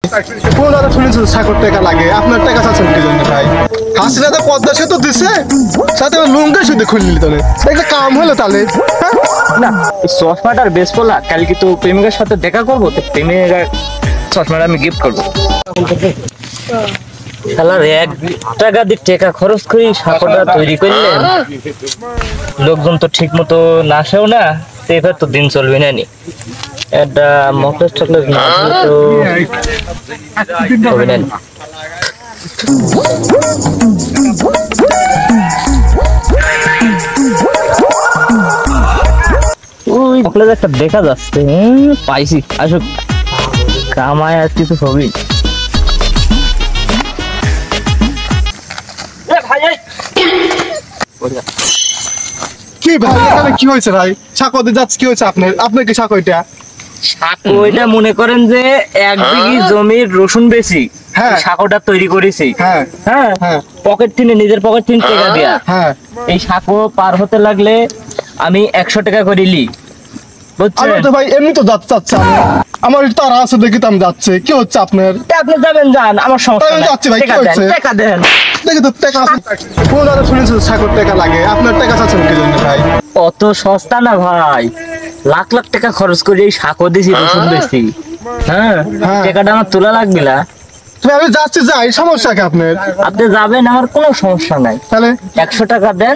কোন দাদা শুনেছেন ৬০ টাকা লাগে, আপনার টাকা চাচ্ছেন কি জন্য ভাই? হাসিনাতে পদ্মা সেতু দিছে, সাথে লুঙ্গি শুধু খুললি তাহলে একটা কাম হলো তাহলে। না চশমাটার বেশ পোলা, কালকে তো প্রেমিকার সাথে দেখা করবো, তো প্রেমিকার চশমাটা আমি গিফট করবো। শালার ১ টাকা দিয়ে টাকা খরচ করি সাঁকোটা তৈরি করলেন, লোকজন তো ঠিক মতো না আসেও না, তো এবার তো দিন চলবে না নি। একটা মকলেস টকলেস না তো হবে না। ওই মকলেস একটা দেখা যাচ্ছে, পাইছি, আসুক কামায় আর কিছু হবি। কি ভাই এখানে কি হয়েছে ভাই? সাঁকোতে যাচ্ছে কি হয়েছে আপনার? আপনার কি সাঁকো এটা? ওইটা মনে করেন যে ১ বিঘি জমির রসুন বেশি সাঁকোটা তৈরি করেছি। হ্যাঁ হ্যাঁ, পকেট থেকে নিজের পকেট থেকে টাকা দেয়া। হ্যাঁ, এই সাঁকো পার হতে লাগলে আমি ১০০ টাকা করে লি। আমি তো ভাই এমনি তো যাচ্ছে, আমার তারা আছে দেখি তো আমি যাচ্ছে। কি হচ্ছে আপনার? আপনি যাবেন, যান, আমার সমস্যা নাই। যাচ্ছি ভাই, কি হচ্ছে? টাকা দেন। দেখি তো টাকা আছে। কোন দাদা শুনেছেন ৬০ টাকা লাগে, আপনার টাকা চাচ্ছেন কি জন্য ভাই? অত সস্তা না ভাই, লাখ লাখ টাকা খরচ করে এই সাঁকো দিছি, রসুন বেশি। হ্যাঁ, টাকাটা আমার তোলা লাগবে না। আমি যাচ্ছি, যাই, সমস্যা কি আপনার? আপনি যাবেন, আমার কোনো সমস্যা নাই। তাহলে ১০০ টাকা দেন,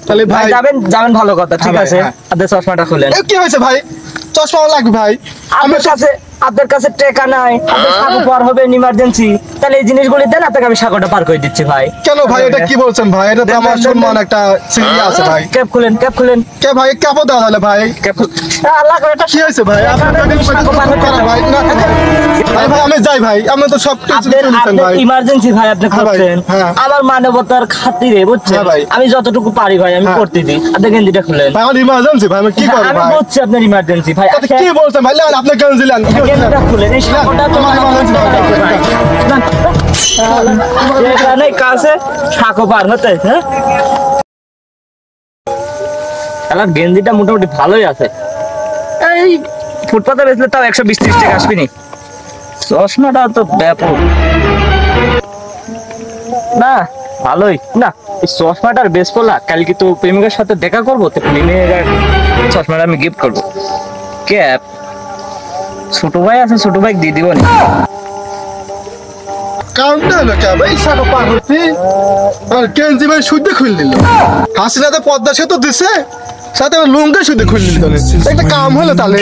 তাহলে ভাই যাবেন, ভালো কথা, ঠিক আছে। আপনি চশমাটা খুলেন। কি হয়েছে ভাই? চশমা লাগবে ভাই। আপনার কাছে টাকা নাই, আপনার সাঁকো পার হবে ইমার্জেন্সি, তাহলে এই জিনিসগুলি দেন, আপনাকে আমি সাঁকোটা পার করে দিচ্ছি ভাই। কেন ভাই এটা কি বলছেন ভাই? এটা তো আমার সম্মান একটা সিরিয়া আছে ভাই। ক্যাপ খুলেন। কে ভাই ক্যাপও দেওয়া হলে ভাই? আল্লাহ করে এটা কি হয়েছে ভাই? ভাই না ভাই আমি যাই ভাই, আমি তো সব কিছু শুনছেন ভাই। ইমার্জেন্সি ভাই আপনি করছেন, আমার মানবতার খাতিরে বুঝছেন ভাই, আমি যতটুকু পারি ভাই আমি করতে দিই। আপনি গেঞ্জিটা খুলেন। ভাই আমার ইমার্জেন্সি ভাই, আমি কি করব ভাই? আমি বুঝছি আপনার ইমার্জেন্সি ভাই। কি বলছেন ভাই? না আপনি গেঞ্জি নেন, গেঞ্জিটা খুলেন। এই সাঁকোটা তো আমার ইমার্জেন্সি ভাই। এখানে কাছে সাঁকো পার হতে, হ্যাঁ শালা গেঞ্জিটা মোটামুটি ভালোই আছে। এই ফুটপাতে বেচলে তাও ১২০-৩০ টাকা আসবি নি। চশমাটা তো ব্যাপক না, ভালোই না। এই চশমাটার বেশ পোলা, কালকে তো প্রেমিকার সাথে দেখা করবো, তো প্রেমিকার চশমাটা আমি গিফট করবো। ক্যাপ ছোট ভাই আছে, ছোট ভাই দিয়ে দিব না। কাউন্টার হলো কে ভাই? সাঁকো পার হচ্ছি আর গেঞ্জি ভাই শুদ্ধ খুলে দিল। হাসিনাতে পদ্মা সেতু দিছে, সাথে লুঙ্গি শুদ্ধ খুলে দিল। একটা কাম হলো তাহলে।